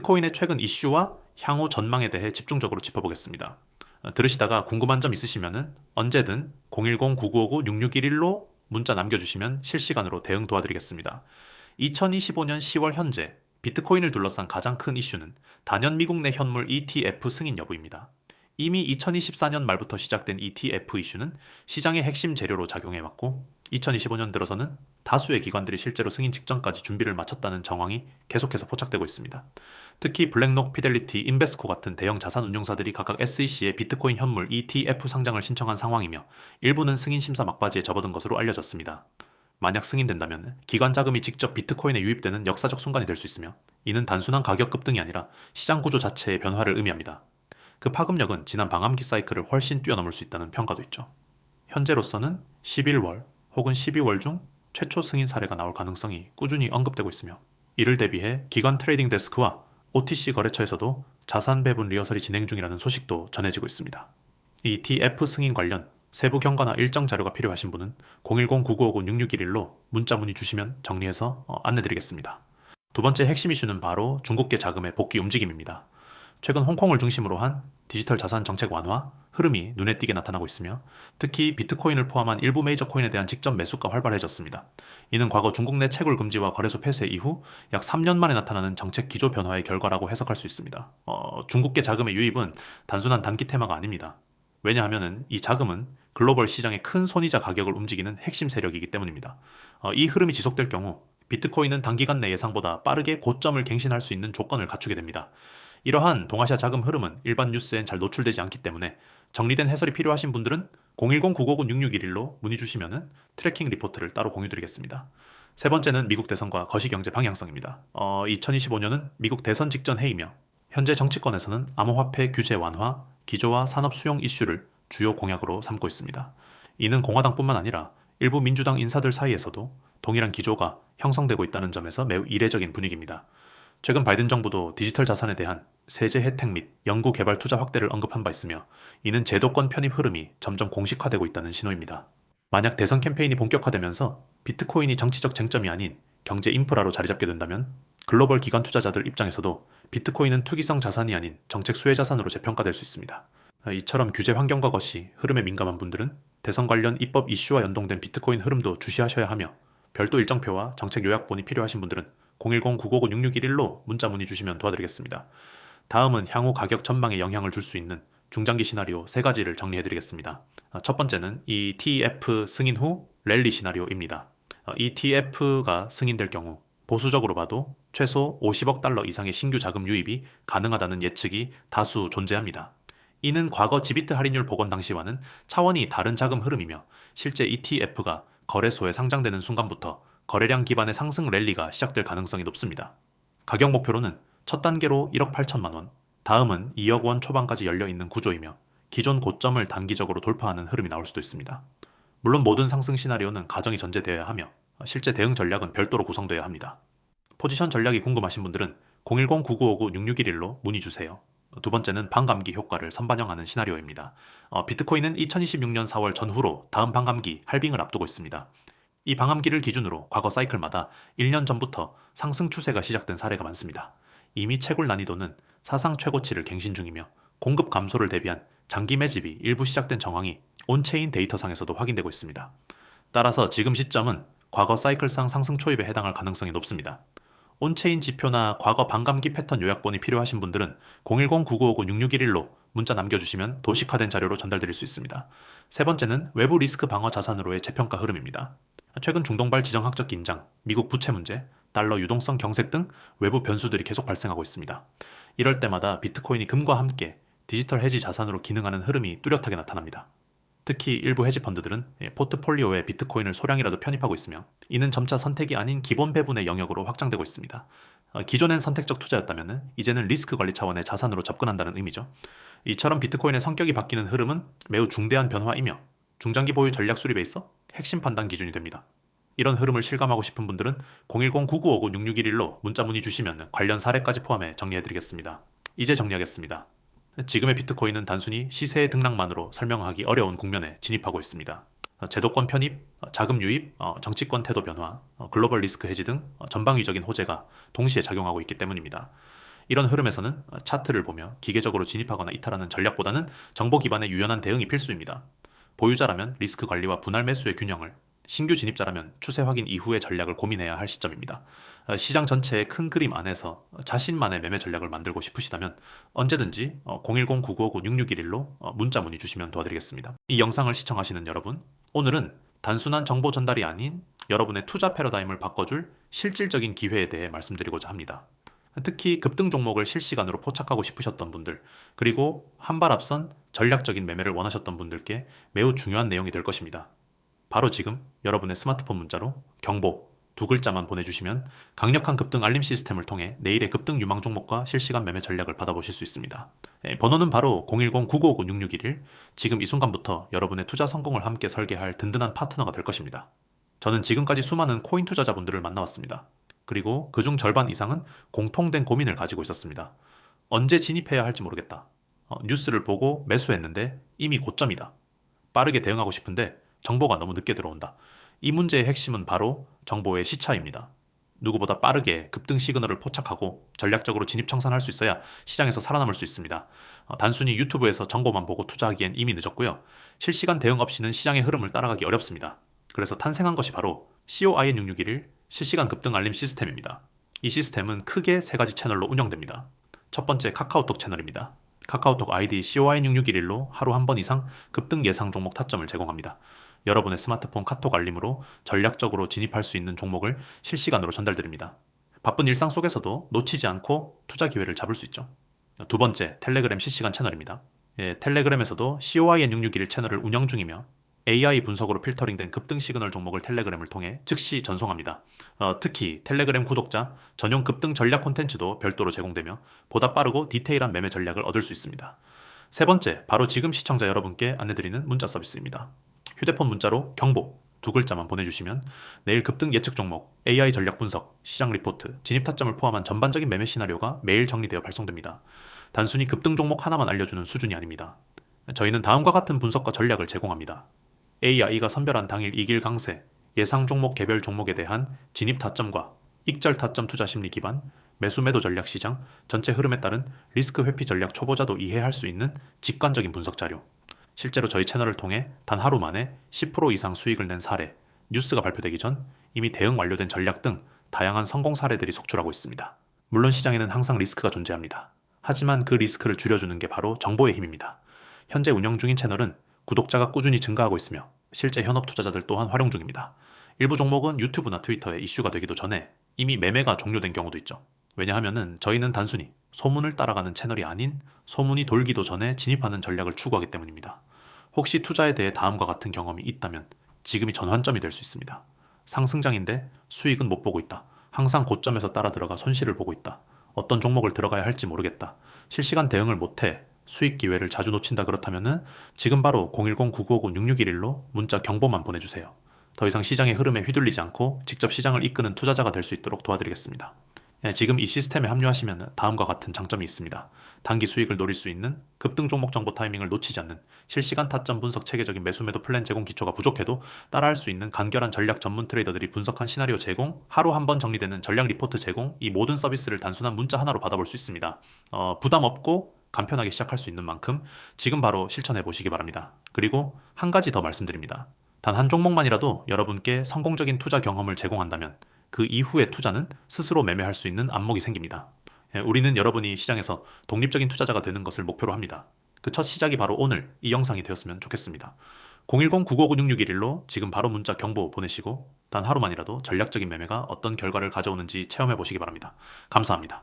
비트코인의 최근 이슈와 향후 전망에 대해 집중적으로 짚어보겠습니다. 들으시다가 궁금한 점 있으시면 언제든 010-9959-6611로 문자 남겨주시면 실시간으로 대응 도와드리겠습니다. 2025년 10월 현재 비트코인을 둘러싼 가장 큰 이슈는 단연 미국 내 현물 ETF 승인 여부입니다. 이미 2024년 말부터 시작된 ETF 이슈는 시장의 핵심 재료로 작용해왔고 2025년 들어서는 다수의 기관들이 실제로 승인 직전까지 준비를 마쳤다는 정황이 계속해서 포착되고 있습니다. 특히 블랙록, 피델리티, 인베스코 같은 대형 자산 운용사들이 각각 SEC에 비트코인 현물 ETF 상장을 신청한 상황이며 일부는 승인 심사 막바지에 접어든 것으로 알려졌습니다. 만약 승인된다면 기관 자금이 직접 비트코인에 유입되는 역사적 순간이 될 수 있으며 이는 단순한 가격 급등이 아니라 시장 구조 자체의 변화를 의미합니다. 그 파급력은 지난 방암기 사이클을 훨씬 뛰어넘을 수 있다는 평가도 있죠. 현재로서는 11월 혹은 12월 중 최초 승인 사례가 나올 가능성이 꾸준히 언급되고 있으며 이를 대비해 기관 트레이딩 데스크와 OTC 거래처에서도 자산 배분 리허설이 진행 중이라는 소식도 전해지고 있습니다. ETF 승인 관련 세부 경과나 일정 자료가 필요하신 분은 010-9959-6611로 문자 문의 주시면 정리해서 안내드리겠습니다. 두 번째 핵심 이슈는 바로 중국계 자금의 복귀 움직임입니다. 최근 홍콩을 중심으로 한 디지털 자산 정책 완화 흐름이 눈에 띄게 나타나고 있으며 특히 비트코인을 포함한 일부 메이저 코인에 대한 직접 매수가 활발해졌습니다. 이는 과거 중국 내 채굴 금지와 거래소 폐쇄 이후 약 3년 만에 나타나는 정책 기조 변화의 결과라고 해석할 수 있습니다. 중국계 자금의 유입은 단순한 단기 테마가 아닙니다. 왜냐하면 이 자금은 글로벌 시장의 큰 손이자 가격을 움직이는 핵심 세력이기 때문입니다. 이 흐름이 지속될 경우 비트코인은 단기간 내 예상보다 빠르게 고점을 갱신할 수 있는 조건을 갖추게 됩니다. 이러한 동아시아 자금 흐름은 일반 뉴스엔 잘 노출되지 않기 때문에 정리된 해설이 필요하신 분들은 010-9959-6611로 문의 주시면 트래킹 리포트를 따로 공유드리겠습니다. 세 번째는 미국 대선과 거시경제 방향성입니다. 2025년은 미국 대선 직전 해이며 현재 정치권에서는 암호화폐 규제 완화, 기조화 산업 수용 이슈를 주요 공약으로 삼고 있습니다. 이는 공화당뿐만 아니라 일부 민주당 인사들 사이에서도 동일한 기조가 형성되고 있다는 점에서 매우 이례적인 분위기입니다. 최근 바이든 정부도 디지털 자산에 대한 세제 혜택 및 연구 개발 투자 확대를 언급한 바 있으며 이는 제도권 편입 흐름이 점점 공식화되고 있다는 신호입니다. 만약 대선 캠페인이 본격화되면서 비트코인이 정치적 쟁점이 아닌 경제 인프라로 자리 잡게 된다면 글로벌 기관 투자자들 입장에서도 비트코인은 투기성 자산이 아닌 정책 수혜 자산으로 재평가될 수 있습니다. 이처럼 규제 환경과 것이 흐름에 민감한 분들은 대선 관련 입법 이슈와 연동된 비트코인 흐름도 주시하셔야 하며 별도 일정표와 정책 요약본이 필요하신 분들은 010-959-6611로 문자 문의 주시면 도와드리겠습니다. 다음은 향후 가격 전망에 영향을 줄 수 있는 중장기 시나리오 3가지를 정리해드리겠습니다. 첫 번째는 ETF 승인 후 랠리 시나리오입니다. ETF가 승인될 경우 보수적으로 봐도 최소 50억 달러 이상의 신규 자금 유입이 가능하다는 예측이 다수 존재합니다. 이는 과거 지비트 할인율 복원 당시와는 차원이 다른 자금 흐름이며 실제 ETF가 거래소에 상장되는 순간부터 거래량 기반의 상승 랠리가 시작될 가능성이 높습니다. 가격 목표로는 첫 단계로 1억 8천만 원, 다음은 2억 원 초반까지 열려있는 구조이며 기존 고점을 단기적으로 돌파하는 흐름이 나올 수도 있습니다. 물론 모든 상승 시나리오는 가정이 전제되어야 하며 실제 대응 전략은 별도로 구성되어야 합니다. 포지션 전략이 궁금하신 분들은 010-9959-6611로 문의 주세요. 두 번째는 반감기 효과를 선반영하는 시나리오입니다. 비트코인은 2026년 4월 전후로 다음 반감기 할빙을 앞두고 있습니다. 이 방암기를 기준으로 과거 사이클마다 1년 전부터 상승 추세가 시작된 사례가 많습니다. 이미 채굴 난이도는 사상 최고치를 갱신 중이며 공급 감소를 대비한 장기 매집이 일부 시작된 정황이 온체인 데이터상에서도 확인되고 있습니다. 따라서 지금 시점은 과거 사이클상 상승 초입에 해당할 가능성이 높습니다. 온체인 지표나 과거 반감기 패턴 요약본이 필요하신 분들은 010-9959-6611로 문자 남겨주시면 도식화된 자료로 전달드릴 수 있습니다. 세 번째는 외부 리스크 방어 자산으로의 재평가 흐름입니다. 최근 중동발 지정학적 긴장, 미국 부채 문제, 달러 유동성 경색 등 외부 변수들이 계속 발생하고 있습니다. 이럴 때마다 비트코인이 금과 함께 디지털 해지 자산으로 기능하는 흐름이 뚜렷하게 나타납니다. 특히 일부 헤지 펀드들은 포트폴리오에 비트코인을 소량이라도 편입하고 있으며 이는 점차 선택이 아닌 기본 배분의 영역으로 확장되고 있습니다. 기존엔 선택적 투자였다면 이제는 리스크 관리 차원의 자산으로 접근한다는 의미죠. 이처럼 비트코인의 성격이 바뀌는 흐름은 매우 중대한 변화이며 중장기 보유 전략 수립에 있어 핵심 판단 기준이 됩니다. 이런 흐름을 실감하고 싶은 분들은 010-9959-6611로 문자 문의 주시면 관련 사례까지 포함해 정리해드리겠습니다. 이제 정리하겠습니다. 지금의 비트코인은 단순히 시세의 등락만으로 설명하기 어려운 국면에 진입하고 있습니다. 제도권 편입, 자금 유입, 정치권 태도 변화, 글로벌 리스크 해지 등 전방위적인 호재가 동시에 작용하고 있기 때문입니다. 이런 흐름에서는 차트를 보며 기계적으로 진입하거나 이탈하는 전략보다는 정보 기반의 유연한 대응이 필수입니다. 보유자라면 리스크 관리와 분할 매수의 균형을, 신규 진입자라면 추세 확인 이후의 전략을 고민해야 할 시점입니다. 시장 전체의 큰 그림 안에서 자신만의 매매 전략을 만들고 싶으시다면 언제든지 010-9959-6611로 문자 문의 주시면 도와드리겠습니다. 이 영상을 시청하시는 여러분, 오늘은 단순한 정보 전달이 아닌 여러분의 투자 패러다임을 바꿔줄 실질적인 기회에 대해 말씀드리고자 합니다. 특히 급등 종목을 실시간으로 포착하고 싶으셨던 분들, 그리고 한 발 앞선 전략적인 매매를 원하셨던 분들께 매우 중요한 내용이 될 것입니다. 바로 지금 여러분의 스마트폰 문자로 경보 두 글자만 보내주시면 강력한 급등 알림 시스템을 통해 내일의 급등 유망 종목과 실시간 매매 전략을 받아보실 수 있습니다. 번호는 바로 010-9959-6611. 지금 이 순간부터 여러분의 투자 성공을 함께 설계할 든든한 파트너가 될 것입니다. 저는 지금까지 수많은 코인 투자자분들을 만나왔습니다. 그리고 그중 절반 이상은 공통된 고민을 가지고 있었습니다. 언제 진입해야 할지 모르겠다. 뉴스를 보고 매수했는데 이미 고점이다. 빠르게 대응하고 싶은데 정보가 너무 늦게 들어온다. 이 문제의 핵심은 바로 정보의 시차입니다. 누구보다 빠르게 급등 시그널을 포착하고 전략적으로 진입 청산할 수 있어야 시장에서 살아남을 수 있습니다. 단순히 유튜브에서 정보만 보고 투자하기엔 이미 늦었고요. 실시간 대응 없이는 시장의 흐름을 따라가기 어렵습니다. 그래서 탄생한 것이 바로 COIN661 실시간 급등 알림 시스템입니다. 이 시스템은 크게 세 가지 채널로 운영됩니다. 첫 번째 카카오톡 채널입니다. 카카오톡 아이디 COIN661로 하루 한 번 이상 급등 예상 종목 타점을 제공합니다. 여러분의 스마트폰 카톡 알림으로 전략적으로 진입할 수 있는 종목을 실시간으로 전달드립니다. 바쁜 일상 속에서도 놓치지 않고 투자 기회를 잡을 수 있죠. 두 번째, 텔레그램 실시간 채널입니다. 텔레그램에서도 COIN661 채널을 운영 중이며 AI 분석으로 필터링된 급등 시그널 종목을 텔레그램을 통해 즉시 전송합니다. 특히 텔레그램 구독자 전용 급등 전략 콘텐츠도 별도로 제공되며 보다 빠르고 디테일한 매매 전략을 얻을 수 있습니다. 세 번째, 바로 지금 시청자 여러분께 안내드리는 문자 서비스입니다. 휴대폰 문자로 경보 두 글자만 보내주시면 내일 급등 예측 종목, AI 전략 분석, 시장 리포트, 진입 타점을 포함한 전반적인 매매 시나리오가 매일 정리되어 발송됩니다. 단순히 급등 종목 하나만 알려주는 수준이 아닙니다. 저희는 다음과 같은 분석과 전략을 제공합니다. AI가 선별한 당일 이길 강세, 예상 종목 개별 종목에 대한 진입 타점과 익절 타점 투자 심리 기반, 매수 매도 전략 시장, 전체 흐름에 따른 리스크 회피 전략 초보자도 이해할 수 있는 직관적인 분석 자료, 실제로 저희 채널을 통해 단 하루 만에 10% 이상 수익을 낸 사례, 뉴스가 발표되기 전 이미 대응 완료된 전략 등 다양한 성공 사례들이 속출하고 있습니다. 물론 시장에는 항상 리스크가 존재합니다. 하지만 그 리스크를 줄여주는 게 바로 정보의 힘입니다. 현재 운영 중인 채널은 구독자가 꾸준히 증가하고 있으며 실제 현업 투자자들 또한 활용 중입니다. 일부 종목은 유튜브나 트위터에 이슈가 되기도 전에 이미 매매가 종료된 경우도 있죠. 왜냐하면 저희는 단순히 소문을 따라가는 채널이 아닌 소문이 돌기도 전에 진입하는 전략을 추구하기 때문입니다. 혹시 투자에 대해 다음과 같은 경험이 있다면 지금이 전환점이 될 수 있습니다. 상승장인데 수익은 못 보고 있다. 항상 고점에서 따라 들어가 손실을 보고 있다. 어떤 종목을 들어가야 할지 모르겠다. 실시간 대응을 못해 수익 기회를 자주 놓친다. 그렇다면 지금 바로 010-9959-6611로 문자 경보만 보내주세요. 더 이상 시장의 흐름에 휘둘리지 않고 직접 시장을 이끄는 투자자가 될 수 있도록 도와드리겠습니다. 지금 이 시스템에 합류하시면 다음과 같은 장점이 있습니다. 단기 수익을 노릴 수 있는 급등 종목 정보 타이밍을 놓치지 않는 실시간 타점 분석, 체계적인 매수 매도 플랜 제공, 기초가 부족해도 따라할 수 있는 간결한 전략 전문 트레이더들이 분석한 시나리오 제공, 하루 한 번 정리되는 전략 리포트 제공, 이 모든 서비스를 단순한 문자 하나로 받아볼 수 있습니다. 부담 없고 간편하게 시작할 수 있는 만큼 지금 바로 실천해 보시기 바랍니다. 그리고 한 가지 더 말씀드립니다. 단 한 종목만이라도 여러분께 성공적인 투자 경험을 제공한다면 그 이후의 투자는 스스로 매매할 수 있는 안목이 생깁니다. 우리는 여러분이 시장에서 독립적인 투자자가 되는 것을 목표로 합니다. 그 첫 시작이 바로 오늘 이 영상이 되었으면 좋겠습니다. 010-9959-6611로 지금 바로 문자 경보 보내시고 단 하루만이라도 전략적인 매매가 어떤 결과를 가져오는지 체험해 보시기 바랍니다. 감사합니다.